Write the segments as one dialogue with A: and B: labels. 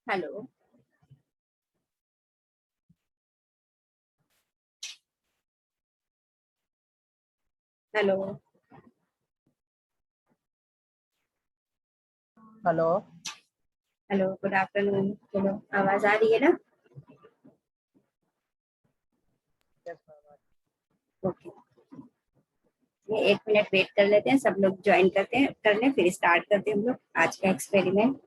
A: Hello. Hello.
B: Hello.
A: Hello, good afternoon. चलो, आवाज आ रही है ना? ओके। ये 1 मिनट वेट कर लेते हैं, सब लोग ज्वाइन करते हैं, कर लें, फिर स्टार्ट करते हैं हम लोग आज का एक्सपेरिमेंट।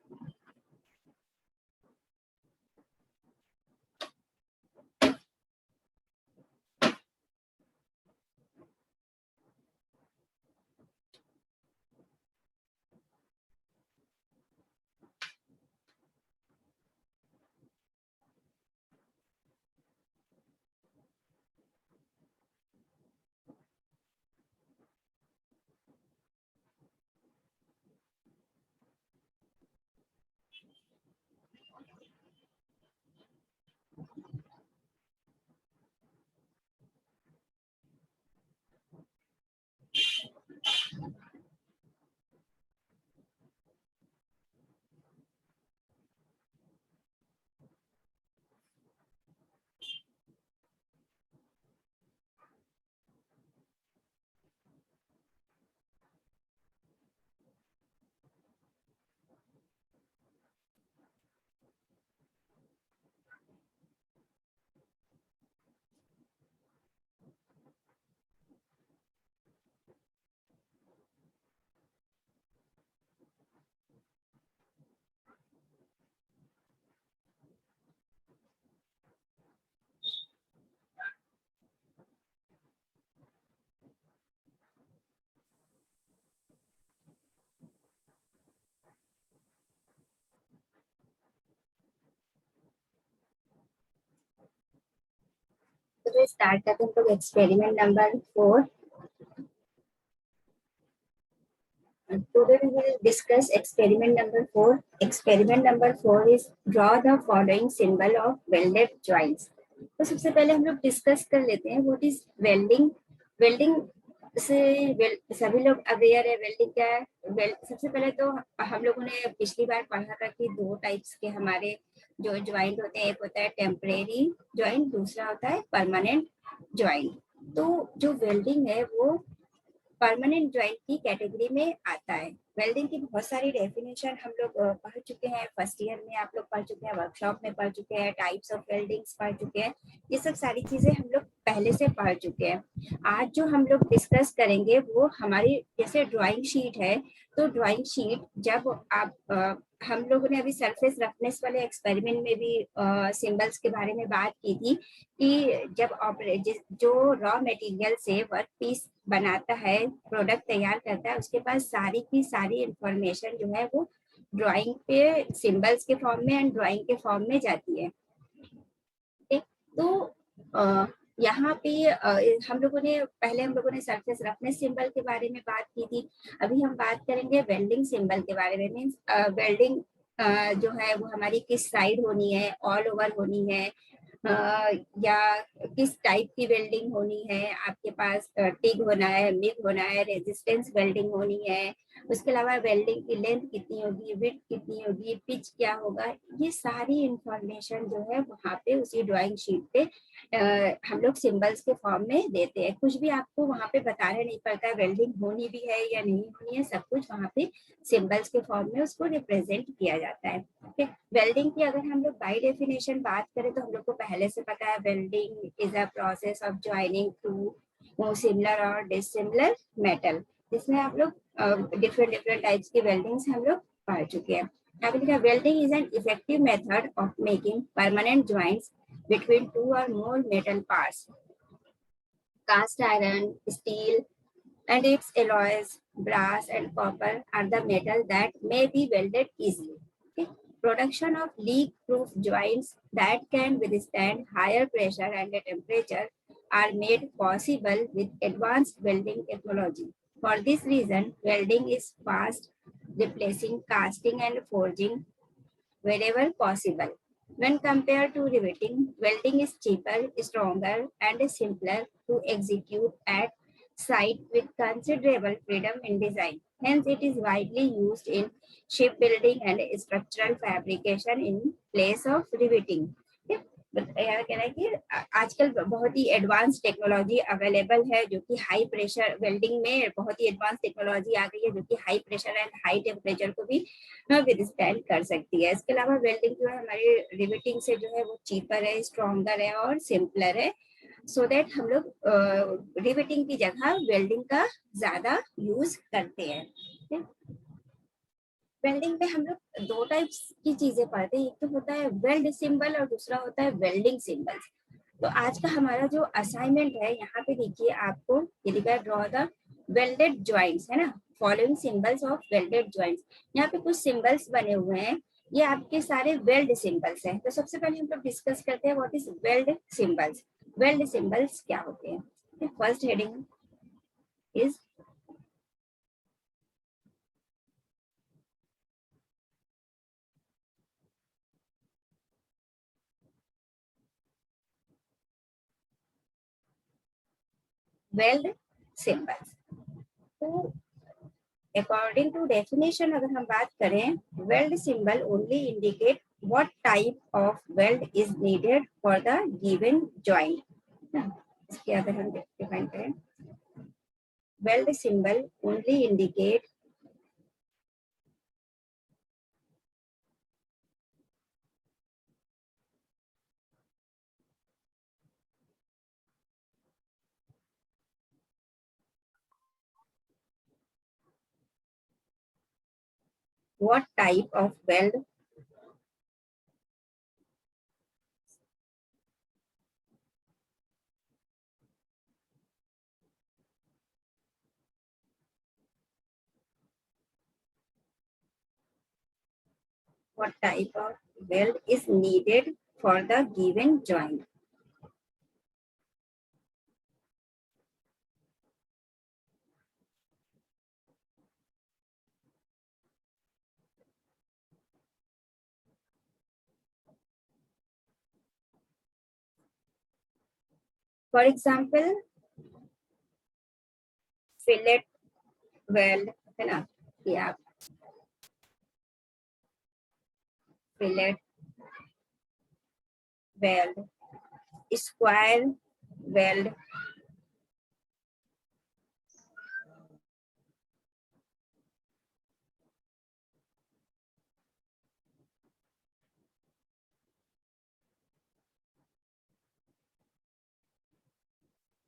A: तो स्टार्ट करते हैं हम लोग experiment number 4। Today we will discuss experiment number 4. Experiment number 4 is draw the following symbol of welded joints. तो सबसे पहले हम लोग डिस्कस कर लेते हैं व्हाट इज वेल्डिंग। वेल्डिंग से सभी लोग अवेयर है वेल्डिंग क्या है। सबसे पहले तो हम लोगों ने पिछली बार पढ़ा था कि दो टाइप्स के हमारे जो ज्वाइंट होते हैं, एक होता है टेम्परेरी ज्वाइंट, दूसरा होता है परमानेंट ज्वाइंट। तो जो वेल्डिंग है वो परमानेंट ज्वाइंट की कैटेगरी में आता है। वेल्डिंग की बहुत सारी डेफिनेशन हम लोग पढ़ चुके हैं, फर्स्ट ईयर में आप लोग पढ़ चुके हैं, वर्कशॉप में पढ़ चुके हैं, टाइप्स ऑफ वेल्डिंग्स पढ़ चुके हैं। ये सब सारी चीजें हम लोग पहले से पढ़ चुके हैं। आज जो हम लोग डिस्कस करेंगे वो हमारी जैसे ड्राइंग शीट है, तो ड्राइंग शीट जब आप हम लोगों ने अभी सरफेस रफनेस वाले एक्सपेरिमेंट में भी सिंबल्स के बारे में बात की थी कि जब जो रॉ मटेरियल से वर्क पीस बनाता है, प्रोडक्ट तैयार करता है, उसके पास सारी की सारी इंफॉर्मेशन जो है वो ड्राइंग पे सिंबल्स के फॉर्म में एंड ड्राइंग के फॉर्म में जाती है। तो यहाँ पे हम लोगों ने सरफेस रफनेस सिंबल के बारे में बात की थी। अभी हम बात करेंगे वेल्डिंग सिंबल के बारे में। मीन्स वेल्डिंग जो है वो हमारी किस साइड होनी है, ऑल ओवर होनी है या किस टाइप की वेल्डिंग होनी है। आपके पास टिग होना है, मिग होना है, रेजिस्टेंस वेल्डिंग होनी है। उसके अलावा वेल्डिंग की लेंथ कितनी होगी, विड्थ कितनी होगी, पिच क्या होगा, ये सारी इंफॉर्मेशन जो है वहाँ पे उसी ड्राइंग शीट पे हम लोग सिंबल्स के फॉर्म में देते हैं। कुछ भी आपको वहाँ पे बताना नहीं पड़ता, वेल्डिंग होनी भी है या नहीं होनी है, सब कुछ वहाँ पे सिंबल्स के फॉर्म में उसको रिप्रेजेंट किया जाता है। वेल्डिंग की अगर हम लोग बाय डेफिनेशन बात करें तो हम लोग को पहले से पता है welding is a process of joining two similar और डिसिमिलर मेटल, जिसमें आप लोग डिफरेंट टाइप्स की वेल्डिंग्स हम लोग पढ़ चुके हैं। Welding is an effective method of making permanent joints between two or more metal parts. Cast iron, steel, and its alloys, brass and copper are the metal that may be welded easily. Okay? Production of leak-proof joints that can withstand higher pressure and temperature are made possible with advanced welding technology. For this reason, welding is fast, replacing casting and forging wherever possible. When compared to riveting, welding is cheaper, stronger, and simpler to execute at site with considerable freedom in design. Hence, it is widely used in shipbuilding and structural fabrication in place of riveting. कह रहा है कि आजकल बहुत ही advance technology available है जो कि high pressure welding में बहुत ही एडवांस टेक्नोलॉजी आ गई है जो कि high pressure and high temperature को भी विदस्टैंड कर सकती है। इसके अलावा वेल्डिंग जो है हमारी रिवेटिंग से जो है वो चीपर है, स्ट्रॉन्गर है और सिंपलर है, सो दैट हम लोग रिवेटिंग की जगह वेल्डिंग का ज्यादा यूज करते हैं। वेल्डिंग में हम लोग दो टाइप्स की चीजें पढ़ते हैं, एक तो होता है वेल्ड सिंबल और दूसरा होता है वेल्डिंग सिंबल। तो आज का हमारा जो असाइनमेंट है यहाँ पे देखिए आपको ये लिखा है ड्रॉ द वेल्डेड जॉइंट्स, है ना, following symbols of welded joints. यहाँ पे कुछ सिंबल्स बने हुए हैं, ये आपके सारे वेल्ड सिंबल्स हैं। तो सबसे पहले हम लोग डिस्कस करते हैं what is weld symbols. Weld symbols क्या होते हैं? First heading is weld symbols. तो अकॉर्डिंग टू डेफिनेशन अगर हम बात करें, weld symbol only indicate what type of weld is needed for the given joint. इसके अगर हम डिफाइन करें, weld symbol only indicate what type of weld is needed for the given joint. For example, fillet weld, है ना, कि आप fillet weld,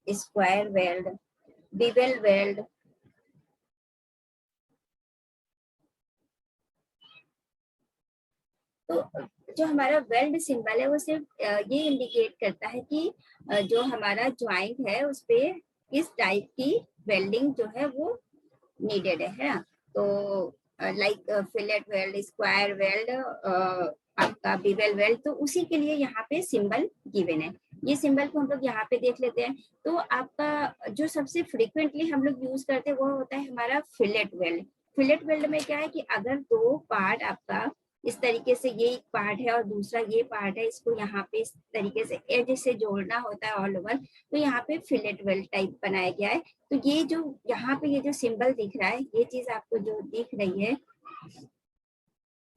A: square weld, bevel weld, तो जो हमारा वेल्ड सिंबल है वो सिर्फ ये इंडिकेट करता है कि जो हमारा ज्वाइंट है उस पे किस टाइप की वेल्डिंग जो है वो नीडेड है ना। तो like fillet weld, square weld, आपका बीवेल वेल्ड, तो उसी के लिए यहाँ पे सिंबल गिवन है। ये सिंबल को हम लोग यहाँ पे देख लेते हैं। तो आपका जो सबसे फ्रिक्वेंटली हम लोग यूज करते हैं वो होता है हमारा फिलेट वेल्ड। फिलेट वेल्ड में क्या है कि अगर दो पार्ट आपका इस तरीके से, ये एक पार्ट है और दूसरा ये पार्ट है, इसको यहाँ पे इस तरीके से एज से जोड़ना होता है ऑल ओवर, तो यहाँ पे फिलेट वेल्ड टाइप बनाया गया है। तो ये जो यहाँ पे ये जो सिंबल दिख रहा है, ये चीज आपको जो दिख रही है,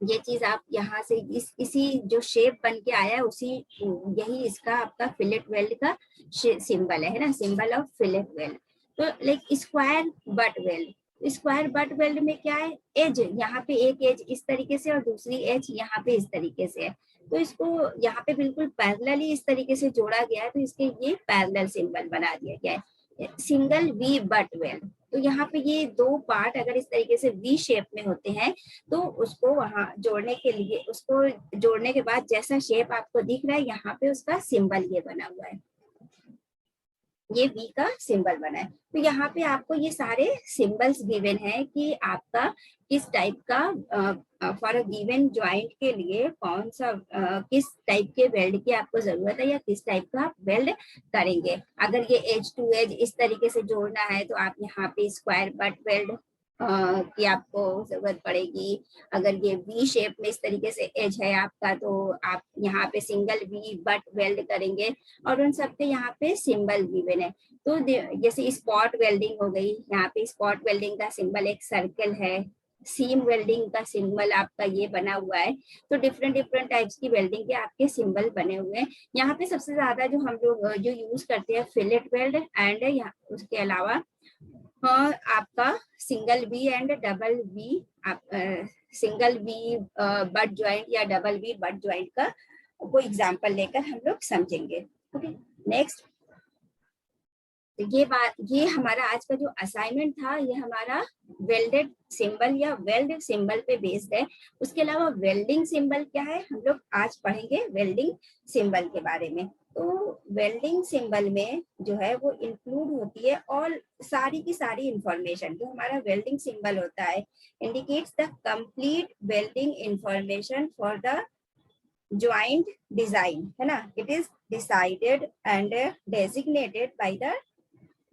A: ये चीज आप यहाँ से इसी जो शेप बन के आया है उसी, यही इसका आपका फिलेट वेल्ड का सिंबल है ना, सिंबल ऑफ फिलेट वेल्ड। तो like square butt weld, square butt weld में क्या है, एज यहाँ पे एक एज इस तरीके से और दूसरी एज यहाँ पे इस तरीके से है, तो इसको यहाँ पे बिल्कुल पैरेलली इस तरीके से जोड़ा गया है, तो इसके ये पैरेलल सिंबल बना दिया गया है। सिंगल वी बट वेल्ड, तो यहाँ पे ये दो पार्ट अगर इस तरीके से वी शेप में होते हैं तो उसको वहां जोड़ने के लिए, उसको जोड़ने के बाद जैसा शेप आपको दिख रहा है यहाँ पे उसका सिंबल ये बना हुआ है, ये वी का सिंबल बना है। तो यहाँ पे आपको ये सारे सिंबल्स गिवन है कि आपका किस टाइप का फॉर अ गिवन ज्वाइंट के लिए कौन सा किस टाइप के वेल्ड की आपको जरूरत है या किस टाइप का आप वेल्ड करेंगे। अगर ये एज टू एज इस तरीके से जोड़ना है तो आप यहाँ पे स्क्वायर बट वेल्ड कि आपको जरूरत पड़ेगी। अगर ये वी शेप में इस तरीके से एज है आपका, तो आप यहाँ पे सिंगल वी बट वेल्ड करेंगे, और उन सब के यहाँ पे सिंबल गिवन है। तो जैसे स्पॉट वेल्डिंग हो गई, यहाँ पे स्पॉट वेल्डिंग का सिंबल एक सर्कल है, सीम वेल्डिंग का सिंबल आपका ये बना हुआ है। तो डिफरेंट डिफरेंट टाइप्स की वेल्डिंग के आपके सिंबल बने हुए हैं। यहाँ पे सबसे ज्यादा जो हम लोग जो यूज करते हैं फिलेट वेल्ड, एंड यहाँ उसके अलावा आपका single V and double V, आप सिंगल वी बट ज्वाइंट या डबल वी बट ज्वाइंट का कोई एग्जांपल लेकर हम लोग समझेंगे। Okay, next. तो ये हमारा आज का जो असाइनमेंट था, ये हमारा वेल्डेड सिंबल या वेल्ड सिंबल पे बेस्ड है। उसके अलावा वेल्डिंग सिंबल क्या है, हम लोग आज पढ़ेंगे वेल्डिंग सिंबल के बारे में। तो वेल्डिंग सिंबल में जो है वो इंक्लूड होती है और सारी की सारी इंफॉर्मेशन। जो हमारा वेल्डिंग सिंबल होता है indicates the complete welding information for the joint design, है ना। It is decided and designated by the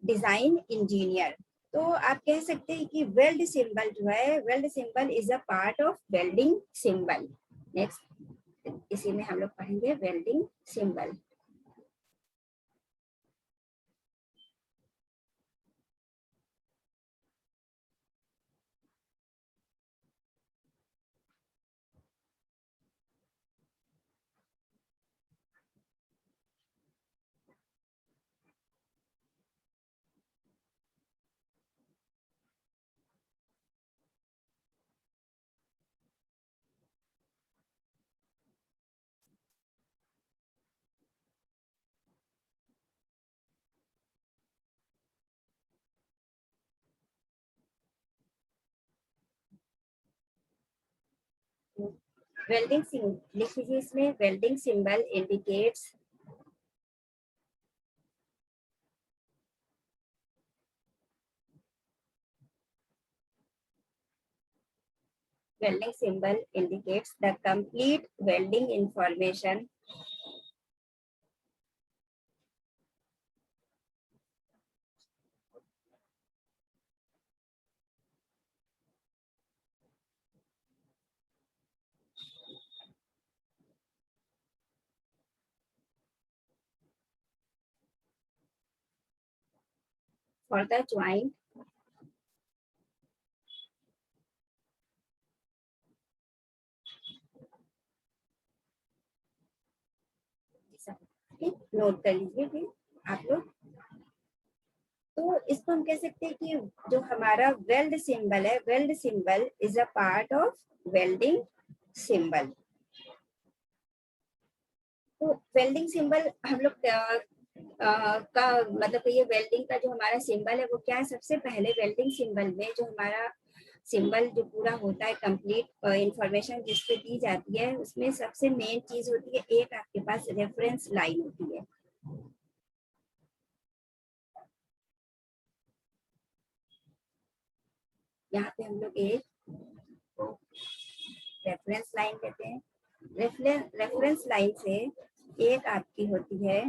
A: design engineer. तो आप कह सकते हैं कि वेल्ड सिंबल जो है, weld symbol is a part of welding symbol. Next, इसी में हम लोग पढ़ेंगे वेल्डिंग सिंबल। वेल्डिंग लिख लीजिए इसमें, welding symbol indicates welding symbol indicates the complete welding information for the joint note कर लीजिए फिर आप लोग। तो इसको हम कह सकते हैं कि जो हमारा वेल्ड सिंबल है, weld symbol is a part of welding symbol. तो वेल्डिंग सिंबल हम लोग का मतलब ये वेल्डिंग का जो हमारा सिंबल है वो क्या है, सबसे पहले वेल्डिंग सिंबल में जो हमारा सिंबल जो पूरा होता है, कंप्लीट इंफॉर्मेशन जिस पे दी जाती है, उसमें सबसे मेन चीज होती है, एक आपके पास रेफरेंस लाइन होती है। यहाँ पे हम लोग एक रेफरेंस लाइन लेते हैं। रेफरेंस लाइन से एक आपकी होती है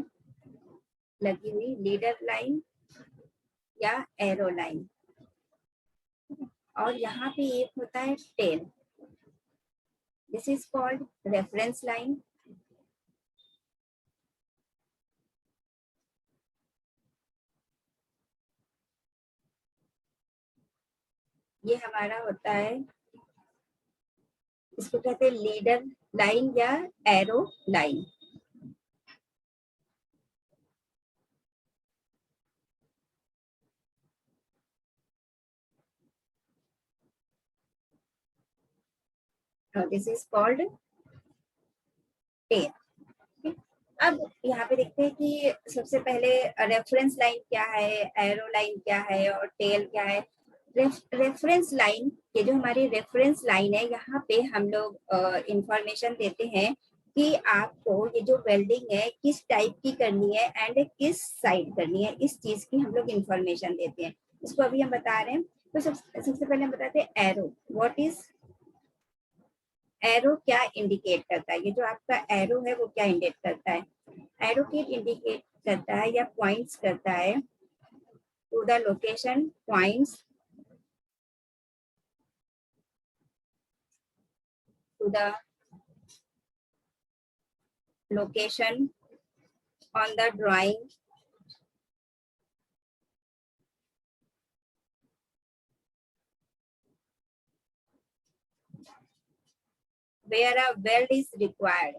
A: लगी हुई लीडर लाइन या एरो लाइन, और यहाँ पे एक होता है tail. This is called reference line. ये हमारा होता है, इसको कहते हैं लीडर लाइन या arrow line. This is called tail. अब यहाँ पे देखते हैं कि सबसे पहले रेफरेंस लाइन क्या है, एरो लाइन क्या है और टेल क्या है। रेफरेंस लाइन, ये जो हमारी रेफरेंस लाइन है, यहाँ पे हम लोग इंफॉर्मेशन देते हैं कि आपको ये जो वेल्डिंग है किस टाइप की करनी है एंड किस साइड करनी है, इस चीज की हम लोग इंफॉर्मेशन देते हैं। इसको अभी हम बता रहे हैं। तो सबसे पहले हम बताते हैं एरो। व्हाट इज एरो, क्या इंडिकेट करता है, ये जो आपका एरो है वो क्या इंडिकेट करता है। एरो की इंडिकेट करता है या पॉइंट्स करता है to the location points to the location on the drawing where a weld is required.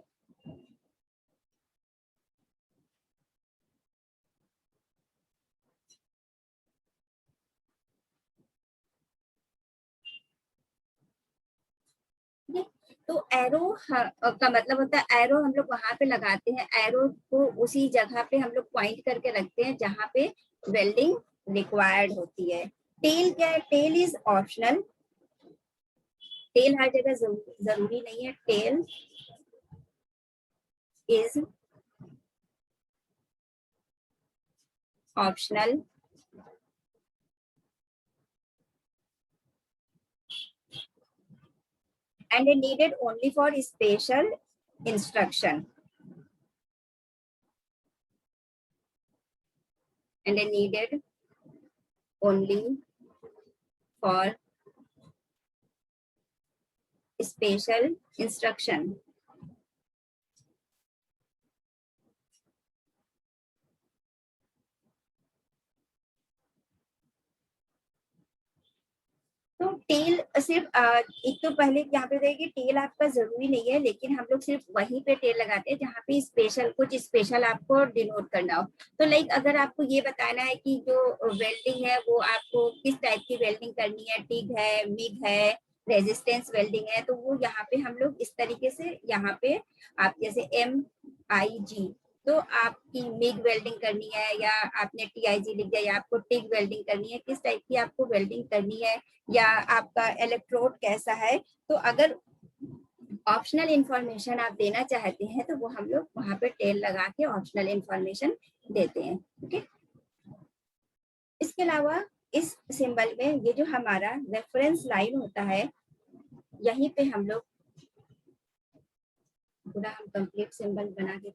A: तो एरो का मतलब होता है, एरो हम लोग वहां पे लगाते हैं, एरो को उसी जगह पे हम लोग पॉइंट करके रखते हैं जहां पे वेल्डिंग रिक्वायर्ड होती है। टेल क्या है? Tail is optional. टेल हर जगह जरूरी नहीं है। Tail is optional and needed only for special instruction, and needed only for special instruction. तो टेल सिर्फ एक तो पहले यहाँ पे रहेगी, टेल आपका जरूरी नहीं है, लेकिन हम लोग सिर्फ वहीं पे टेल लगाते हैं जहाँ पे स्पेशल कुछ स्पेशल आपको डिनोट करना हो। तो लाइक अगर आपको ये बताना है कि जो वेल्डिंग है वो आपको किस टाइप की वेल्डिंग करनी है, टिग है, मिग है, रेजिस्टेंस वेल्डिंग है, तो वो यहाँ पे हम लोग इस तरीके से यहाँ पे आप जैसे MIG, तो आपकी मिग वेल्डिंग करनी है या आपने TIG लिख दिया, या आपको टिग वेल्डिंग करनी है, किस टाइप की आपको वेल्डिंग करनी है, या आपका इलेक्ट्रोड कैसा है। तो अगर ऑप्शनल इंफॉर्मेशन आप देना चाहते हैं तो वो हम लोग वहां पे टेल लगा के ऑप्शनल इंफॉर्मेशन देते हैं। ओके, इसके अलावा इस सिंबल में ये जो हमारा रेफरेंस लाइन होता है, यहीं पे हम लोग पूरा हम कंप्लीट सिंबल बना के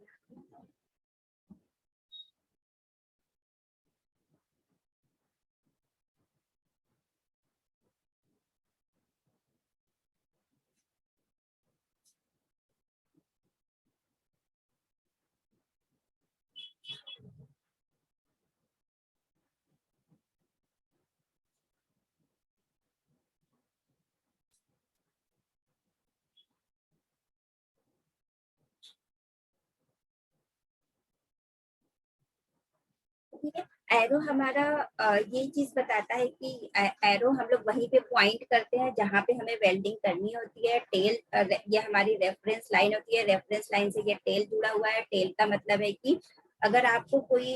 A: ठीक है। एरो हमारा ये चीज बताता है कि एरो हम लोग वहीं पे पॉइंट करते हैं जहां पे हमें वेल्डिंग करनी होती है। टेल ये हमारी रेफरेंस लाइन होती है, रेफरेंस लाइन से ये टेल जुड़ा हुआ है। टेल का मतलब है कि अगर आपको कोई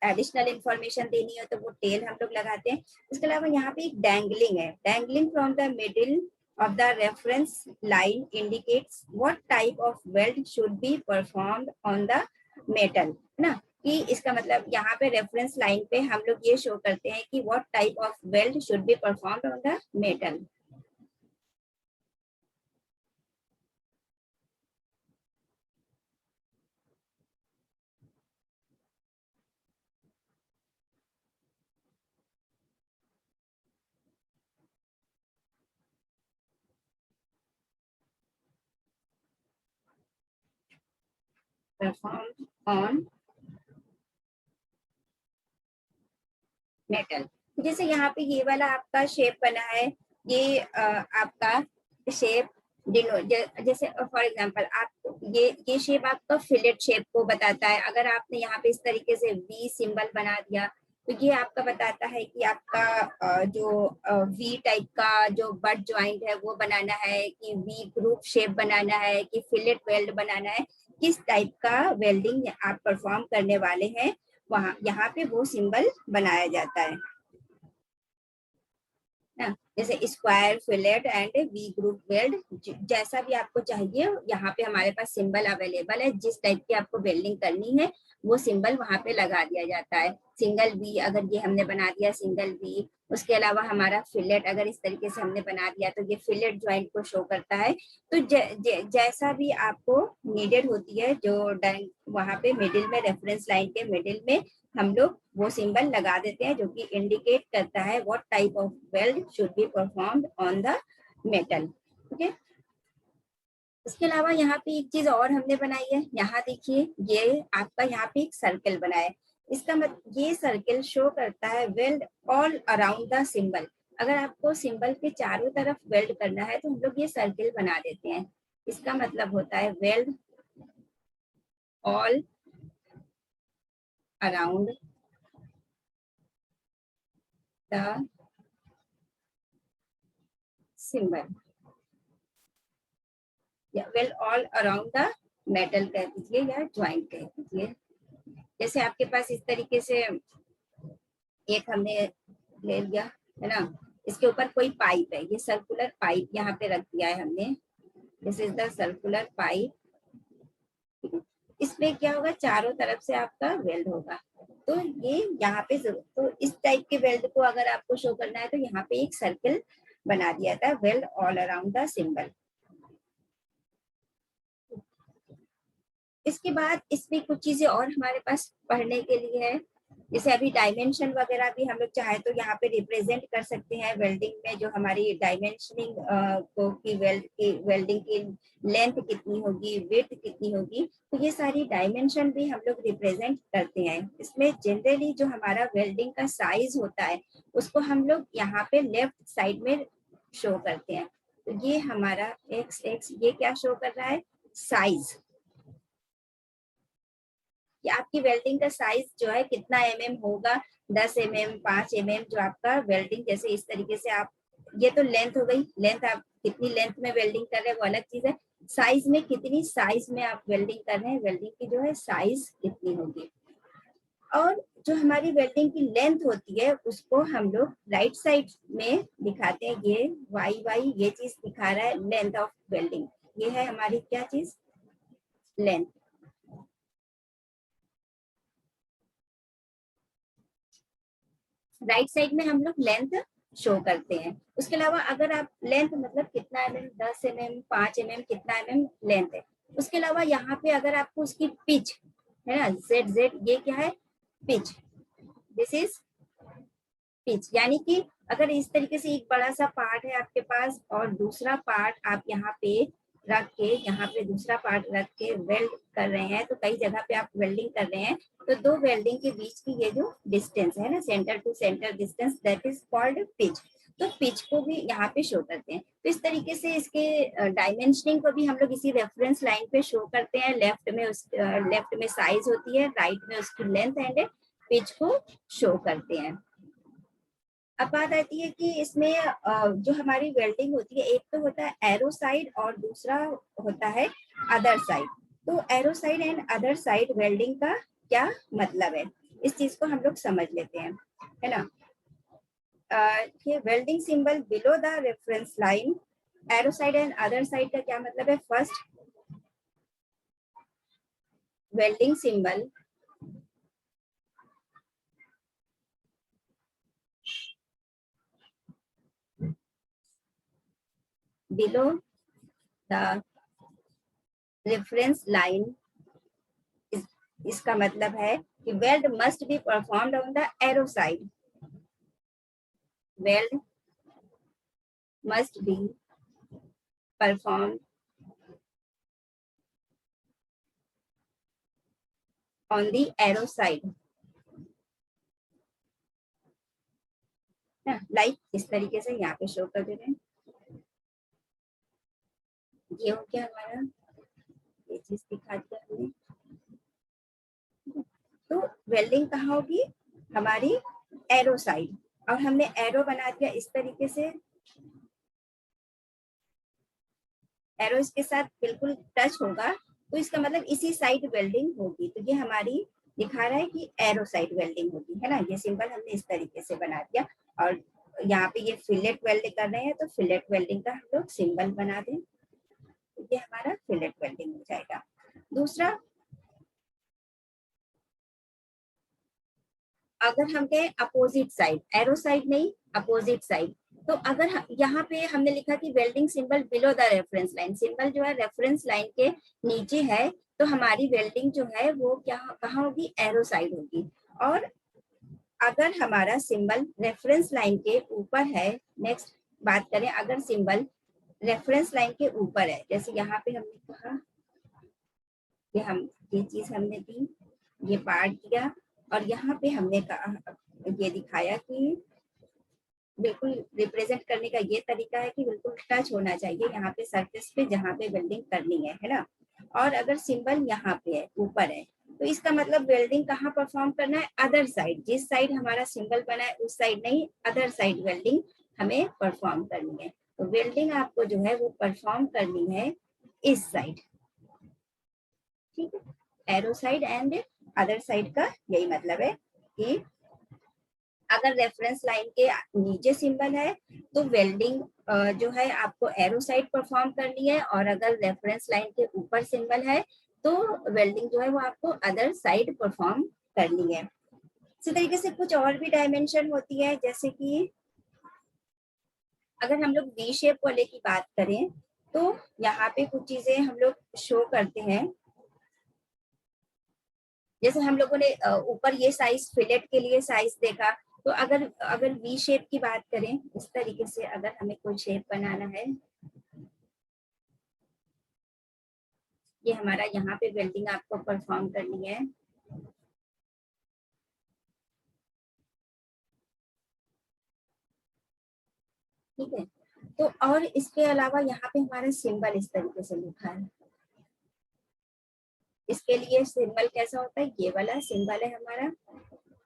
A: एडिशनल इंफॉर्मेशन देनी हो तो वो टेल हम लोग लगाते हैं। इसके अलावा यहाँ पे एक डैंगलिंग है। Dangling from the middle of the reference line indicates what type of weld should be performed on the metal, है ना। कि इसका मतलब यहाँ पे रेफरेंस लाइन पे हम लोग ये शो करते हैं कि what type of weld should be performed on the metal. Performed on metal. जैसे यहाँ पे ये वाला आपका शेप बना है, ये आपका शेप जैसे फॉर एग्जांपल आप ये शेप आपका फिलेट शेप को बताता है। अगर आपने यहाँ पे इस तरीके से वी सिंबल बना दिया तो ये आपका बताता है कि आपका जो वी टाइप का जो बट ज्वाइंट है वो बनाना है, कि वी ग्रुप शेप बनाना है, कि फिलेट वेल्ड बनाना है, किस टाइप का वेल्डिंग आप परफॉर्म करने वाले हैं, वहां यहाँ पे वो सिंबल बनाया जाता है ना। जैसे square, fillet and V groove weld, जैसा भी आपको चाहिए यहाँ पे हमारे पास सिंबल अवेलेबल है। जिस टाइप की आपको वेल्डिंग करनी है वो सिंबल वहां पे लगा दिया जाता है। सिंगल वी अगर ये हमने बना दिया सिंगल वी, उसके अलावा हमारा फिलेट अगर इस तरीके से हमने बना दिया तो ये फिलेट ज्वाइंट को शो करता है। तो जैसा भी आपको नीडेड होती है, जो वहां पे मिडिल में रेफरेंस लाइन के मिडिल में हम लोग वो सिंबल लगा देते हैं जो कि इंडिकेट करता है what type of weld should be performed on the metal. Okay. इसके अलावा यहाँ पे एक चीज और हमने बनाई है, यहाँ देखिए ये आपका यहाँ पे एक सर्कल बना है। इसका मतलब ये सर्कल शो करता है weld all around the symbol. अगर आपको सिंबल के चारों तरफ वेल्ड करना है तो हम लोग ये सर्कल बना देते हैं। इसका मतलब होता है weld all around the symbol, या weld all around the metal कह दीजिए या ज्वाइंट कह दीजिए। जैसे आपके पास इस तरीके से एक हमने ले लिया है ना, इसके ऊपर कोई पाइप है, ये सर्कुलर पाइप यहाँ पे रख दिया है हमने, this is the circular pipe. इसमें क्या होगा, चारों तरफ से आपका वेल्ड होगा। तो ये यहाँ पे तो इस टाइप के वेल्ड को अगर आपको शो करना है तो यहाँ पे एक सर्कल बना दिया था, weld all around the symbol. इसके बाद इसमें कुछ चीजें और हमारे पास पढ़ने के लिए है, जैसे अभी डायमेंशन वगैरह भी हम लोग चाहे तो यहाँ पे रिप्रेजेंट कर सकते हैं वेल्डिंग में, जो हमारी डायमेंशनिंग को की वेल्डिंग की लेंथ कितनी होगी, विड्थ कितनी होगी, तो ये सारी डायमेंशन भी हम लोग रिप्रेजेंट करते हैं। इसमें जनरली जो हमारा वेल्डिंग का साइज होता है उसको हम लोग यहाँ पे लेफ्ट साइड में शो करते हैं। तो ये हमारा एक्स एक्स ये क्या शो कर रहा है, साइज, कि आपकी वेल्डिंग का साइज जो है कितना होगा, 10 5 जो आपका वेल्डिंग, जैसे इस तरीके से आप, ये तो लेंथ हो गई, लेंथ आप कितनी लेंथ में वेल्डिंग कर रहे हैं वो अलग चीज है, साइज में कितनी साइज में आप वेल्डिंग कर रहे हैं, वेल्डिंग की जो है साइज कितनी होगी। और जो हमारी वेल्डिंग की लेंथ होती है उसको हम लोग राइट साइड में दिखाते हैं, ये वाई वाई ये चीज दिखा रहा है लेंथ ऑफ वेल्डिंग, ये है हमारी क्या चीज, लेंथ। राइट साइड में हम लोग लेंथ शो करते हैं। उसके अलावा अगर आप लेंथ मतलब कितना 10 5 कितना लेंथ है, उसके अलावा यहाँ पे अगर आपको उसकी पिच है ना, जेड जेड ये क्या है, पिच, दिस इज पिच, यानी कि अगर इस तरीके से एक बड़ा सा पार्ट है आपके पास और दूसरा पार्ट आप यहाँ पे रख के, यहाँ पे दूसरा पार्ट रख के वेल्ड कर रहे हैं, तो कई जगह पे आप वेल्डिंग कर रहे हैं, तो दो वेल्डिंग के बीच की ये जो डिस्टेंस है ना, centre to centre distance, that is called pitch. तो पिच को भी यहाँ पे शो करते हैं। तो इस तरीके से इसके डायमेंशनिंग को भी हम लोग इसी रेफरेंस लाइन पे शो करते हैं। लेफ्ट में साइज होती है, राइट में उसकी लेंथ एंड पिच को शो करते हैं। अब बात आती है कि इसमें जो हमारी वेल्डिंग होती है, एक तो होता है एरो साइड और दूसरा होता है अदर साइड। तो arrow side and other side welding का क्या मतलब है, इस चीज को हम लोग समझ लेते हैं, है ना। ये welding symbol below the reference line, arrow side and other side का क्या मतलब है, first welding symbol below the reference line, इसका मतलब है कि weld must be performed on the arrow side, weld must be performed on the arrow side, like इस तरीके से यहाँ पे शो कर दे रहे हैं। ये हो गया हमारा, ये चीज दिखा दिया हमने। तो वेल्डिंग कहाँ होगी, हमारी एरो साइड, और हमने एरो बना दिया इस तरीके से, एरो इसके साथ बिल्कुल टच होगा, तो इसका मतलब इसी साइड वेल्डिंग होगी। तो ये हमारी दिखा रहा है कि एरो साइड वेल्डिंग होगी, है ना। ये सिंबल हमने इस तरीके से बना दिया, और यहाँ पे ये फिलेट वेल्ड कर रहे हैं तो फिलेट वेल्डिंग का हम लोग सिंबल बना दें, तो ये हमारा फिलेट वेल्डिंग हो जाएगा। दूसरा, अगर हम कहें अपोजिट साइड, एरो साइड नहीं अपोजिट साइड, तो अगर यहाँ पे हमने लिखा कि welding symbol below the reference line, symbol जो है रेफरेंस लाइन के नीचे है, तो हमारी वेल्डिंग जो है वो क्या कहाँ होगी, एरो साइड होगी। और अगर हमारा सिंबल रेफरेंस लाइन के ऊपर है, नेक्स्ट बात करें, अगर सिंबल रेफरेंस लाइन के ऊपर है, जैसे यहाँ पे हमने कहा कि हम ये चीज हमने दी, ये पार्ट दिया, और यहाँ पे हमने कहा, ये दिखाया कि बिल्कुल रिप्रेजेंट करने का ये तरीका है कि बिल्कुल टच होना चाहिए यहाँ पे सरफेस पे जहाँ पे वेल्डिंग करनी है ना। और अगर सिंबल यहाँ पे है, ऊपर है, तो इसका मतलब वेल्डिंग कहाँ परफॉर्म करना है, अदर साइड, जिस साइड हमारा सिंबल बना है उस साइड नहीं, अदर साइड वेल्डिंग हमें परफॉर्म करनी है। तो वेल्डिंग आपको जो है वो परफॉर्म करनी है इस साइड, ठीक है। Arrow side and other side का यही मतलब है कि अगर रेफरेंस लाइन के नीचे सिंबल है तो वेल्डिंग जो है आपको एरो साइड परफॉर्म करनी है, और अगर रेफरेंस लाइन के ऊपर सिंबल है तो वेल्डिंग जो है वो आपको अदर साइड परफॉर्म करनी है। इसी तरीके से कुछ और भी डायमेंशन होती है, जैसे कि अगर हम लोग वी शेप वाले की बात करें तो यहाँ पे कुछ चीजें हम लोग शो करते हैं। जैसे हम लोगों ने ऊपर ये साइज फिलेट के लिए साइज देखा, तो अगर अगर वी शेप की बात करें, इस तरीके से अगर हमें कोई शेप बनाना है, ये हमारा यहाँ पे वेल्डिंग आपको परफॉर्म करनी है। ठीक है, तो और इसके अलावा यहाँ पे हमारा सिंबल इस तरीके से लिखा है। इसके लिए सिंबल कैसा होता है, ये वाला सिंबल है हमारा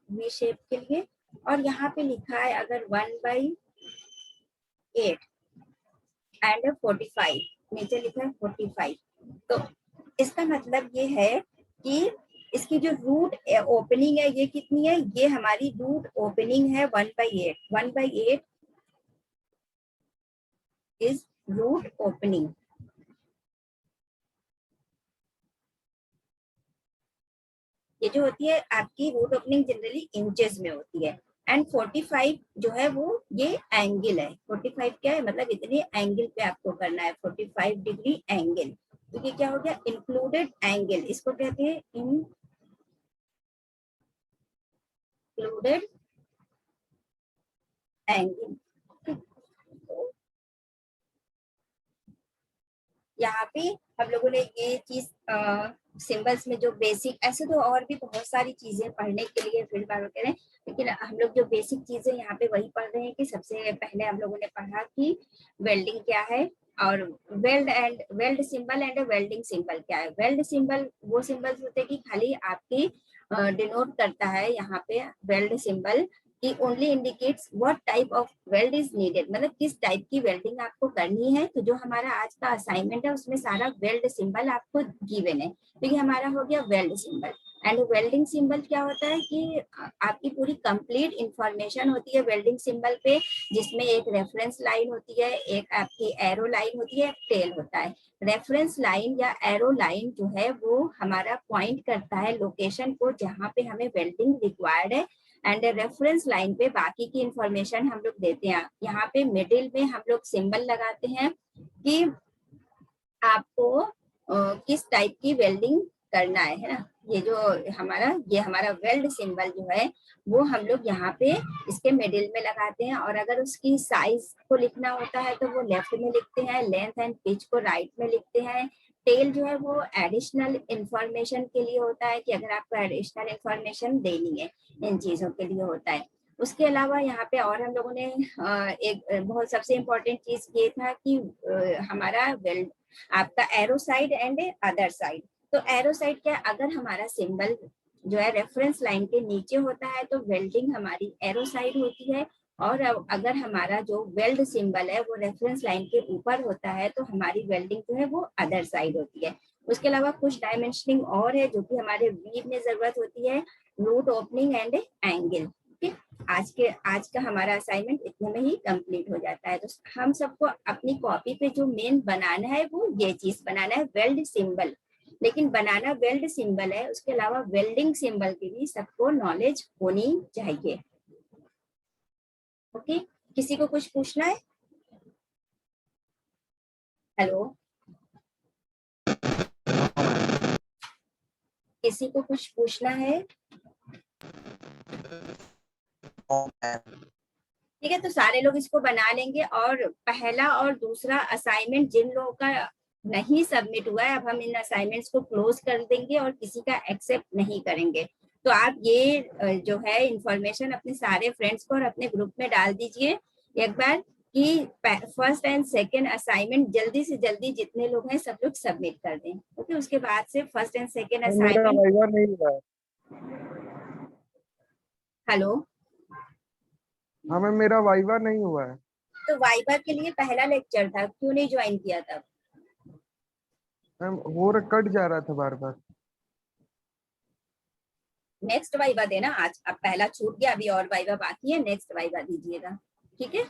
A: वी शेप के लिए, और यहाँ पे लिखा है अगर 1/8 एंड 45, नीचे लिखा है 45, तो इसका मतलब ये है कि इसकी जो रूट ओपनिंग है ये कितनी है, ये हमारी रूट ओपनिंग है 1/8, 1/8 इज रूट ओपनिंग। ये जो होती है आपकी रूट ओपनिंग जनरली इंचेस में होती है, एंड 45 जो है वो ये एंगल है। 45 क्या है, मतलब इतने एंगल पे आपको करना है, 45 डिग्री एंगल। तो ये क्या हो गया, इंक्लूडेड एंगल, इसको कहते हैं इंक्लूडेड एंगल। यहाँ पे हम लोगों ने ये चीज सिंबल्स में जो बेसिक, ऐसे तो और भी बहुत सारी चीजें पढ़ने के लिए फील्ड बार करें, लेकिन हम लोग जो बेसिक चीजें यहाँ पे वही पढ़ रहे हैं कि सबसे पहले हम लोगों ने पढ़ा कि वेल्डिंग क्या है, और weld symbol and welding symbol क्या है। वेल्ड सिंबल वो सिंबल्स होते हैं कि खाली आपकी डिनोट करता है यहाँ पे वेल्ड सिंबल कि only indicates what type of weld is needed, मतलब किस टाइप की वेल्डिंग आपको करनी है। तो जो हमारा आज का असाइनमेंट है उसमें सारा वेल्ड सिंबल आपको गिवन है, तो ये हमारा हो गया weld symbol. And welding symbol क्या होता है कि आपकी पूरी कंप्लीट इंफॉर्मेशन होती है वेल्डिंग सिंबल पे, जिसमें एक रेफरेंस लाइन होती है, एक आपकी एरो लाइन होती है, एक टेल होता है। रेफरेंस लाइन या एरो लाइन जो है वो हमारा पॉइंट करता है लोकेशन को जहाँ पे हमें वेल्डिंग रिक्वायर्ड है, एंड रेफरेंस लाइन पे बाकी की इंफॉर्मेशन हम लोग देते हैं। यहाँ पे मिडिल में हम लोग सिंबल लगाते हैं कि आपको किस टाइप की वेल्डिंग करना है ना। ये हमारा वेल्ड सिंबल जो है वो हम लोग यहाँ पे इसके मिडिल में लगाते हैं, और अगर उसकी साइज को लिखना होता है तो वो लेफ्ट में लिखते हैं, लेंथ एंड पिच को राइट में लिखते हैं। टेल जो है वो एडिशनल इंफॉर्मेशन के लिए होता है कि अगर आपको एडिशनल इंफॉर्मेशन देनी है, इन चीजों के लिए होता है। उसके अलावा यहाँ पे और हम लोगों ने एक बहुत सबसे इम्पोर्टेंट चीज ये था कि हमारा वेल्ड आपका arrow side and other side. तो एरो साइड क्या है, अगर हमारा सिंबल जो है रेफरेंस लाइन के नीचे होता है तो वेल्डिंग हमारी एरो साइड होती है, और अगर हमारा जो वेल्ड सिंबल है वो रेफरेंस लाइन के ऊपर होता है तो हमारी वेल्डिंग जो है वो अदर साइड होती है। उसके अलावा कुछ डायमेंशनिंग और है जो कि हमारे वीव में जरूरत होती है, रूट ओपनिंग एंड एंगल। ठीक, आज का हमारा असाइनमेंट इतने में ही कंप्लीट हो जाता है। तो हम सबको अपनी कॉपी पे जो मेन बनाना है वो ये चीज बनाना है, वेल्ड सिंबल। लेकिन बनाना वेल्ड सिंबल है, उसके अलावा वेल्डिंग सिंबल की भी सबको नॉलेज होनी चाहिए। ओके, किसी को कुछ पूछना है? हेलो, किसी को कुछ पूछना है? ठीक है, तो सारे लोग इसको बना लेंगे और पहला और दूसरा असाइनमेंट जिन लोगों का नहीं सबमिट हुआ है, अब हम इन असाइनमेंट्स को क्लोज कर देंगे और किसी का एक्सेप्ट नहीं करेंगे। तो आप ये जो है इंफॉर्मेशन अपने सारे फ्रेंड्स को और अपने ग्रुप में डाल दीजिए एक बार कि फर्स्ट एंड सेकंड असाइनमेंट जल्दी से जल्दी जितने लोग हैं सब लोग सबमिट कर दें। ओके, उसके बाद से फर्स्ट एंड सेकंड
B: मेरा
A: असाइनमेंट।
B: वाइवा नहीं हुआ है।
A: हेलो,
B: हाँ मैम, मेरा वाइवा नहीं हुआ है।
A: तो वाइवा के लिए पहला लेक्चर था, क्यों नहीं ज्वाइन किया था?
B: मैम कट जा रहा था बार बार।
A: नेक्स्ट वाइवा देना आज, अब पहला छूट गया, अभी और वाइवा बाकी है, नेक्स्ट वाइवा दीजिएगा। ठीक है,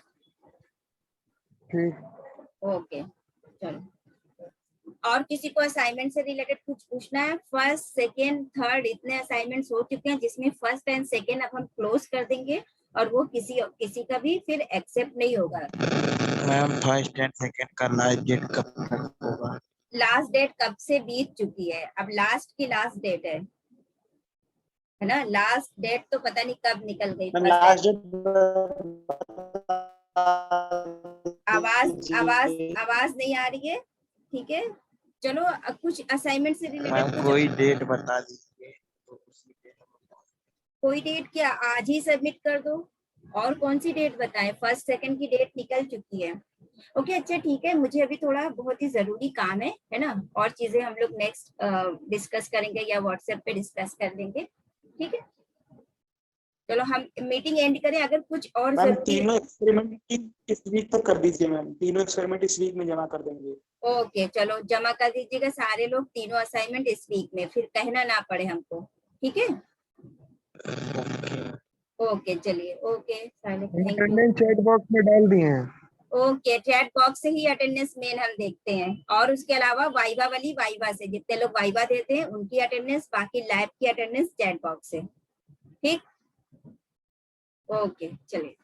B: ठीक।
A: ओके, चलो। और किसी को असाइनमेंट से रिलेटेड कुछ पूछना है? फर्स्ट सेकेंड थर्ड इतने असाइनमेंट्स हो चुके हैं जिसमें फर्स्ट एंड सेकेंड अब हम क्लोज कर देंगे और वो किसी का भी फिर एक्सेप्ट नहीं होगा।
C: मैम फर्स्ट एंड सेकंड का लास्ट डेट कब तक होगा?
A: लास्ट डेट कब से बीत चुकी है, अब लास्ट की लास्ट डेट है ना? लास्ट डेट तो पता नहीं कब निकल गई।
C: लास्ट
A: आवाज आवाज आवाज नहीं आ रही है। ठीक है, चलो कुछ असाइनमेंट से रिलेटेड
C: कोई डेट बता दीजिए।
A: कोई डेट क्या, आज ही सबमिट कर दो। और कौन सी डेट बताएं? फर्स्ट सेकंड की डेट निकल चुकी है। ओके, अच्छा ठीक है, मुझे अभी थोड़ा बहुत ही जरूरी काम है ना? और चीजें हम लोग नेक्स्ट डिस्कस करेंगे या व्हाट्सएप पे डिस्कस कर लेंगे। ठीक है, चलो हम मीटिंग एंड करें। अगर कुछ और
D: मैम
A: जरूरी।
D: तीनों एक्सपेरिमेंट इस वीक तक कर दीजिए मैम, तीनों एक्सपेरिमेंट इस वीक में जमा कर देंगे।
A: ओके, चलो जमा कर दीजिएगा सारे लोग तीनों असाइनमेंट इस वीक में, फिर कहना ना पड़े हमको। ठीक है, ओके, चलिए, okay, thank you.
B: Attendance chat box में डाल दिए हैं।
A: ओके, चैट बॉक्स से ही अटेंडेंस मेन हम देखते हैं, और उसके अलावा वाइवा वाली वाइवा से जितने लोग वाइवा देते हैं उनकी अटेंडेंस, बाकी लैब की अटेंडेंस चैट बॉक्स से। ठीक, ओके, चलिए।